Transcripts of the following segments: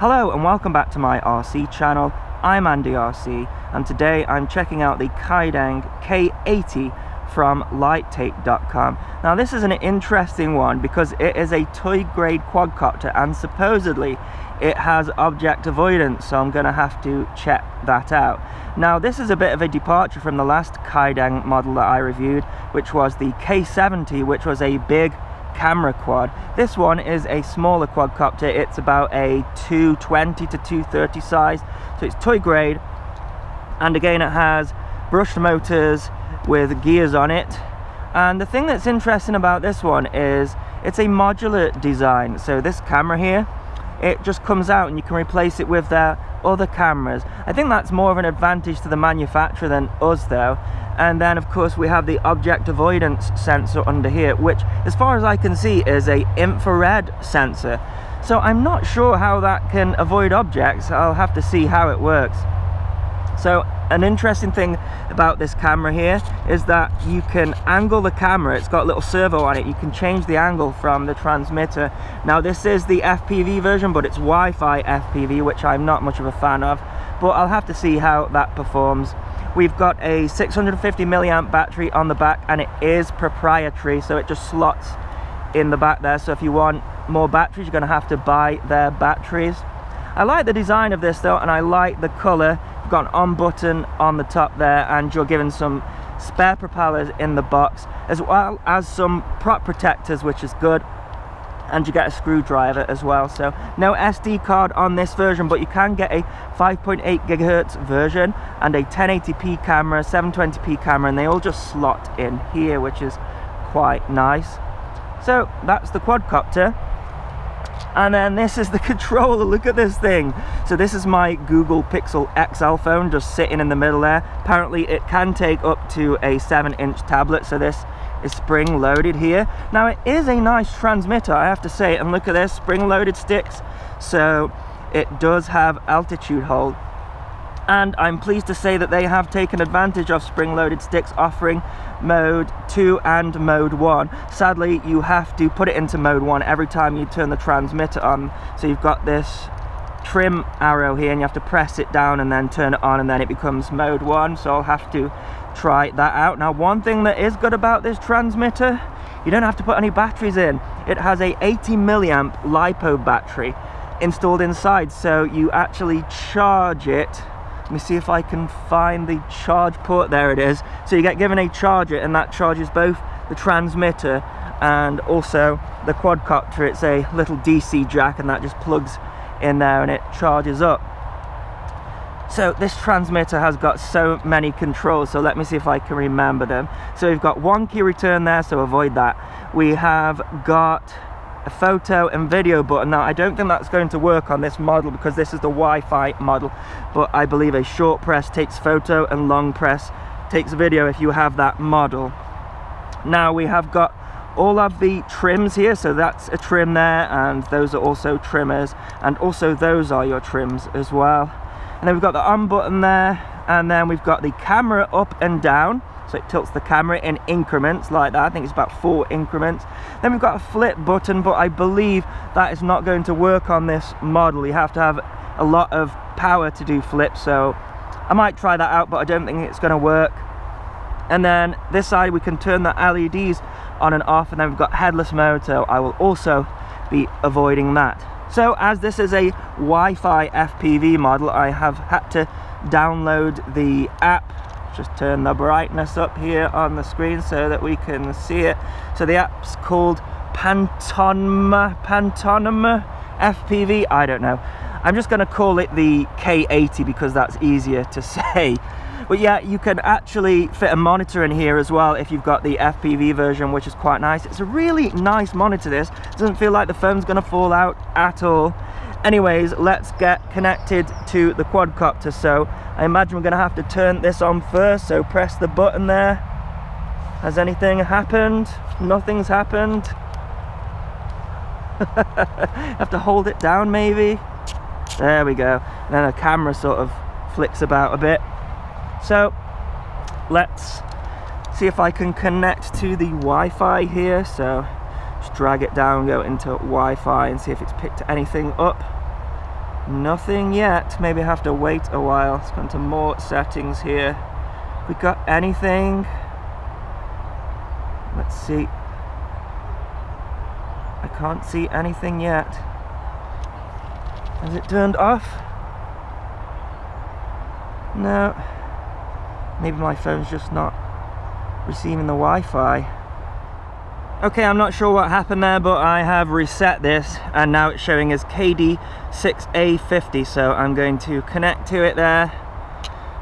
Hello and welcome back to my RC channel. I'm AndyRC and today I'm checking out the Kaideng K80 from lighttape.com. Now this is an interesting one because it is a toy grade quadcopter and supposedly it has object avoidance, so I'm going to have to check that out. Now this is a bit of a departure from the last Kaideng model that I reviewed, which was the K70, which was a big camera quad. This one is a smaller quadcopter. It's about a 220 to 230 size, so it's toy grade, and again it has brushed motors with gears on it. And the thing that's interesting about this one is it's a modular design, so this camera here, it just comes out and you can replace it with their other cameras. I think that's more of an advantage to the manufacturer than us though. And then of course we have the object avoidance sensor under here, which as far as I can see is a infrared sensor. So I'm not sure how that can avoid objects. I'll have to see how it works. So an interesting thing about this camera here is that you can angle the camera. It's got a little servo on it. You can change the angle from the transmitter. Now this is the FPV version, but it's Wi-Fi FPV, which I'm not much of a fan of, but I'll have to see how that performs. We've got a 650 milliamp battery on the back and it is proprietary, so it just slots in the back there. So if you want more batteries, you're going to have to buy their batteries. I like the design of this though, and I like the color. You've got an on button on the top there, and you're given some spare propellers in the box, as well as some prop protectors, which is good, and you get a screwdriver as well. So no SD card on this version, but you can get a 5.8 gigahertz version and a 1080p camera, 720p camera, and they all just slot in here, which is quite nice. So that's the quadcopter. And then this is the controller. Look at this thing. So this is my Google Pixel XL phone just sitting in the middle there. Apparently it can take up to a 7-inch tablet, so this is spring loaded here. Now it is a nice transmitter, I have to say, and look at this, spring loaded sticks, so it does have altitude hold. And I'm pleased to say that they have taken advantage of spring-loaded sticks, offering mode 2 and mode 1. Sadly, you have to put it into mode 1 every time you turn the transmitter on. So you've got this trim arrow here and you have to press it down and then turn it on, and then it becomes mode 1. So I'll have to try that out. Now one thing that is good about this transmitter, you don't have to put any batteries in. It has a 80 milliamp LiPo battery installed inside, so you actually charge it. Let me see if I can find the charge port. There it is. So you get given a charger, and that charges both the transmitter and also the quadcopter. It's a little DC jack, and that just plugs in there and it charges up. So this transmitter has got so many controls, so let me see if I can remember them. So we've got one key return there, so avoid that. We have got a photo and video button. Now I don't think that's going to work on this model because this is the Wi-Fi model, but I believe a short press takes photo and long press takes video if you have that model. Now we have got all of the trims here, so that's a trim there, and those are also trimmers, and also those are your trims as well. And then we've got the on button there, and then we've got the camera up and down. So it tilts the camera in increments like that. I think it's about 4 increments. Then we've got a flip button, but I believe that is not going to work on this model. You have to have a lot of power to do flips, so I might try that out, but I don't think it's going to work. And then this side we can turn the LEDs on and off, and then we've got headless mode, so I will also be avoiding that. So as this is a Wi-Fi FPV model, I have had to download the app. Just turn the brightness up here on the screen so that we can see it. So the app's called Pantonema FPV, I don't know. I'm just going to call it the K80 because that's easier to say. But yeah, you can actually fit a monitor in here as well if you've got the FPV version, which is quite nice. It's a really nice monitor, this. It doesn't feel like the phone's going to fall out at all. Anyways, let's get connected to the quadcopter. So I imagine we're going to have to turn this on first, so press the button there. Has anything happened? Nothing's happened. Have to hold it down maybe. There we go. And then the camera sort of flicks about a bit. So let's see if I can connect to the Wi-Fi here. So just drag it down, go into Wi-Fi and see if it's picked anything up. Nothing yet. Maybe I have to wait a while. Let's go into more settings here. We got anything? Let's see. I can't see anything yet. Has it turned off? No. Maybe my phone's just not receiving the Wi-Fi. Okay, I'm not sure what happened there, but I have reset this and now it's showing as KD6A50, so I'm going to connect to it there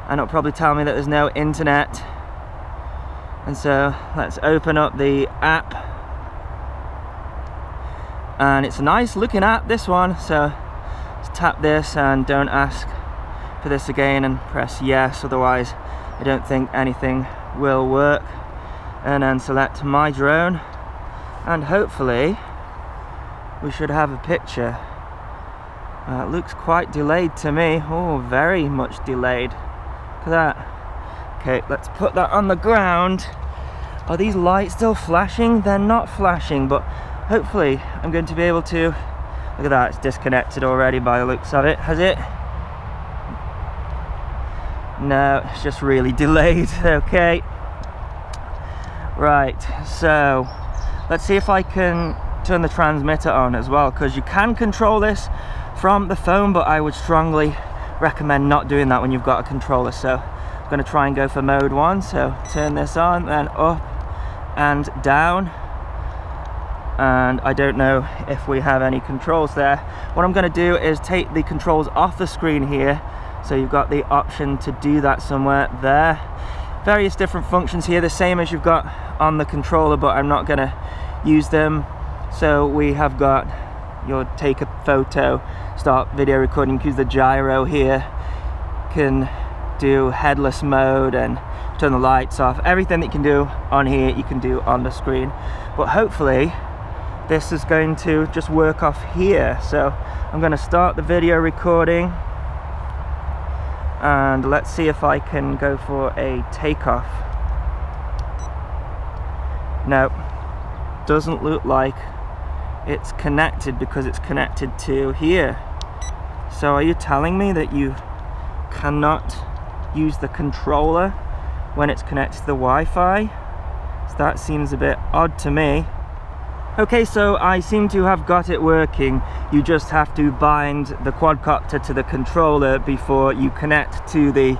and it'll probably tell me that there's no internet. And so let's open up the app, and it's a nice looking app, this one. So let's tap this and don't ask for this again and press yes, otherwise I don't think anything will work. And then select my drone, and hopefully we should have a picture. It looks quite delayed to me. Oh, very much delayed. Look at that. Okay, let's put that on the ground. Are these lights still flashing? They're not flashing, but hopefully I'm going to be able to. Look at that, it's disconnected already by the looks of it. Has it? No, it's just really delayed. Okay. Right, so let's see if I can turn the transmitter on as well, because you can control this from the phone, but I would strongly recommend not doing that when you've got a controller. So I'm going to try and go for mode 1, so turn this on, then up and down, and I don't know if we have any controls there. What I'm going to do is take the controls off the screen here, so you've got the option to do that somewhere there. Various different functions here, the same as you've got on the controller, but I'm not going to use them. So we have got your take a photo, start video recording, use the gyro here, can do headless mode and turn the lights off. Everything that you can do on here you can do on the screen, but hopefully this is going to just work off here. So I'm going to start the video recording, and let's see if I can go for a takeoff. No, doesn't look like it's connected because it's connected to here. So are you telling me that you cannot use the controller when it's connected to the Wi-Fi? So that seems a bit odd to me. Okay, so I seem to have got it working. You just have to bind the quadcopter to the controller before you connect to the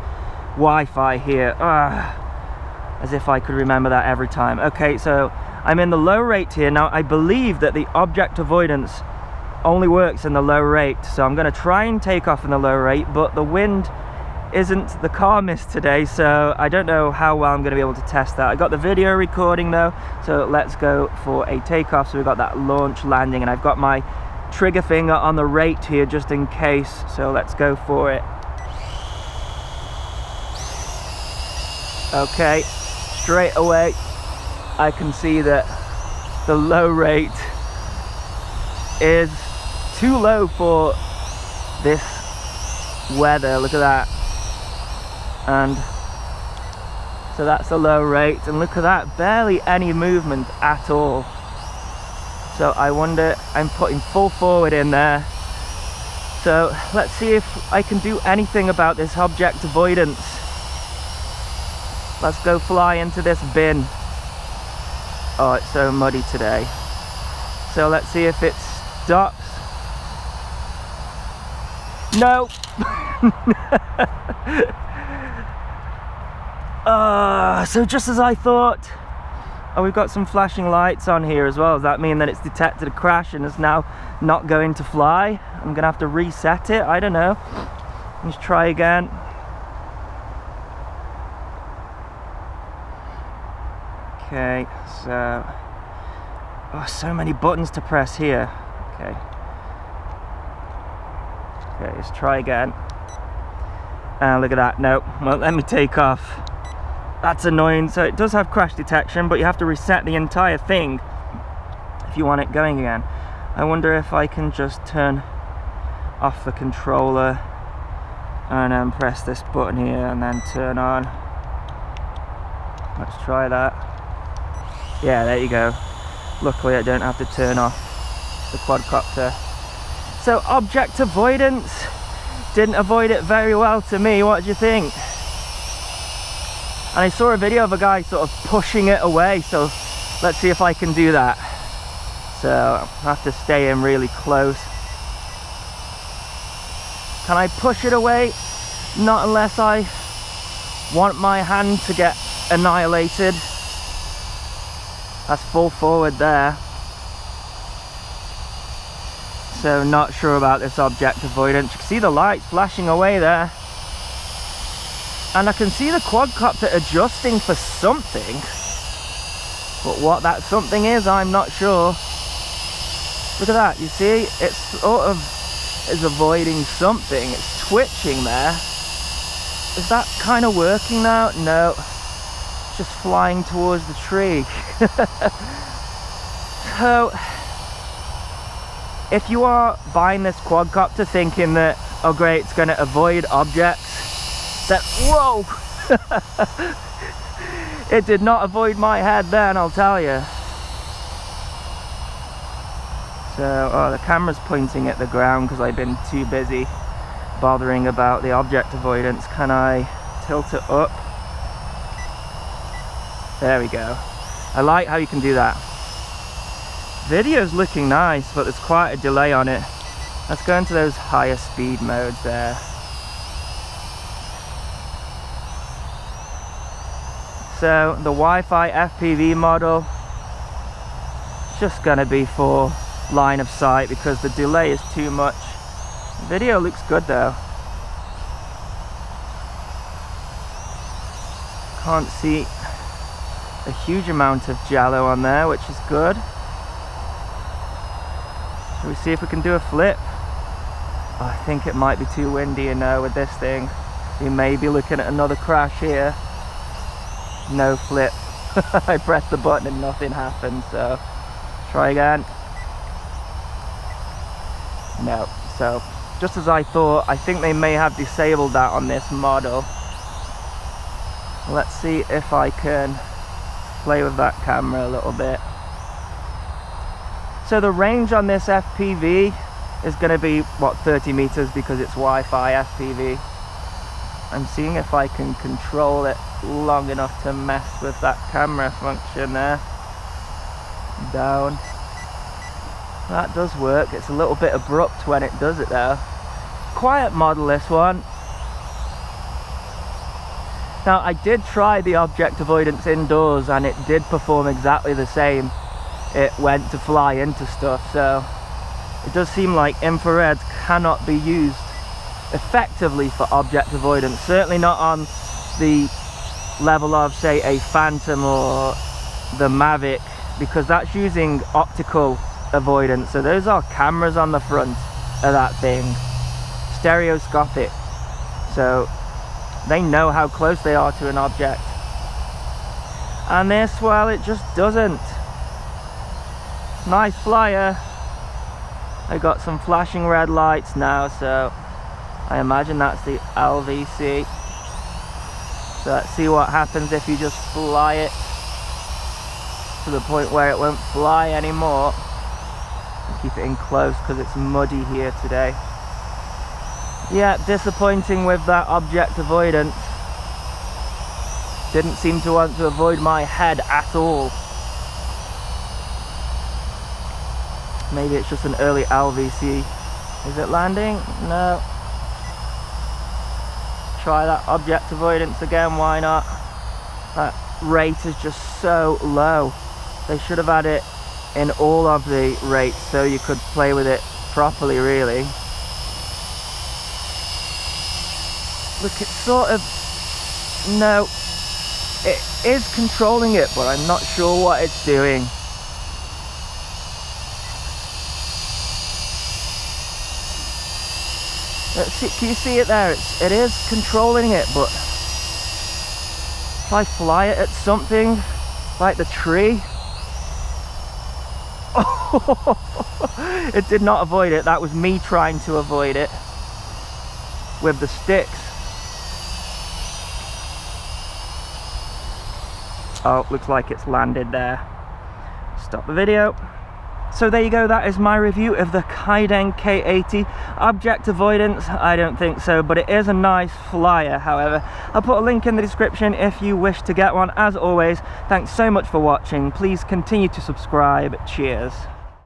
Wi-Fi here. As if I could remember that every time. Okay, so I'm in the low rate here. Now I believe that the object avoidance only works in the low rate, so I'm going to try and take off in the low rate, but the wind isn't the calmest today, so I don't know how well I'm going to be able to test that. I got the video recording though, so let's go for a takeoff. So we've got that launch landing, and I've got my trigger finger on the rate here just in case, so let's go for it. Okay, straight away I can see that the low rate is too low for this weather. Look at that. And so that's the low rate, and look at that, barely any movement at all. So I wonder, I'm putting full forward in there, so let's see if I can do anything about this object avoidance. Let's go fly into this bin. Oh, it's so muddy today. So let's see if it stops. No. So just as I thought. Oh, we've got some flashing lights on here as well. Does that mean that it's detected a crash and is now not going to fly? I'm gonna have to reset it. I don't know. Let's try again. Okay, so so many buttons to press here. Okay, let's try again. Look at that. No, well, let me take off. That's annoying. So it does have crash detection, but you have to reset the entire thing if you want it going again. I wonder if I can just turn off the controller and then press this button here and then turn on. Let's try that. Yeah, there you go. Luckily I don't have to turn off the quadcopter. So object avoidance didn't avoid it very well to me. What do you think? And I saw a video of a guy sort of pushing it away, so let's see if I can do that. So I have to stay in really close. Can I push it away? Not unless I want my hand to get annihilated. That's full forward there. So not sure about this object avoidance. You can see the lights flashing away there. And I can see the quadcopter adjusting for something. But what that something is, I'm not sure. Look at that, you see? It sort of is avoiding something. It's twitching there. Is that kind of working now? No. It's just flying towards the tree. So, if you are buying this quadcopter thinking that, oh great, it's going to avoid objects, then whoa! It did not avoid my head then, I'll tell you. So, oh, the camera's pointing at the ground because I've been too busy bothering about the object avoidance. Can I tilt it up? There we go. I like how you can do that. Video's looking nice, but there's quite a delay on it. Let's go into those higher speed modes there. So the Wi-Fi FPV model, it's just gonna be for line of sight because the delay is too much. The video looks good though. Can't see a huge amount of jello on there, which is good. Shall we see if we can do a flip? Oh, I think it might be too windy, you know, with this thing. We may be looking at another crash here. No flip. I pressed the button and nothing happened, so try again. No. So just as I thought, I think they may have disabled that on this model. Let's see if I can play with that camera a little bit. So the range on this FPV is going to be, what, 30 meters because it's Wi-Fi FPV. I'm seeing if I can control it long enough to mess with that camera function there. Down. That does work. It's a little bit abrupt when it does it though. Quiet model, this one. Now I did try the object avoidance indoors and it did perform exactly the same. It went to fly into stuff, so it does seem like infrareds cannot be used effectively for object avoidance. Certainly not on the level of, say, a Phantom or the Mavic, because that's using optical avoidance. So those are cameras on the front of that thing, stereoscopic, so they know how close they are to an object. And this, well, it just doesn't. Nice flyer. I got some flashing red lights now, so I imagine that's the LVC. So let's see what happens if you just fly it to the point where it won't fly anymore. Keep it in close because it's muddy here today. Yeah, disappointing with that object avoidance. Didn't seem to want to avoid my head at all. Maybe it's just an early LVC. Is it landing? No. Try that object avoidance again, why not? That rate is just so low. They should have had it in all of the rates so you could play with it properly, really. Look, it's sort of... No. It is controlling it, but I'm not sure what it's doing. Can you see it there? It is controlling it, but if I fly it at something like the tree, it did not avoid it. That was me trying to avoid it with the sticks. Oh, looks like it's landed there. Stop the video. So there you go, that is my review of the Kaideng K80. Object avoidance, I don't think so, but it is a nice flyer. However, I'll put a link in the description if you wish to get one. As always, thanks so much for watching. Please continue to subscribe. Cheers.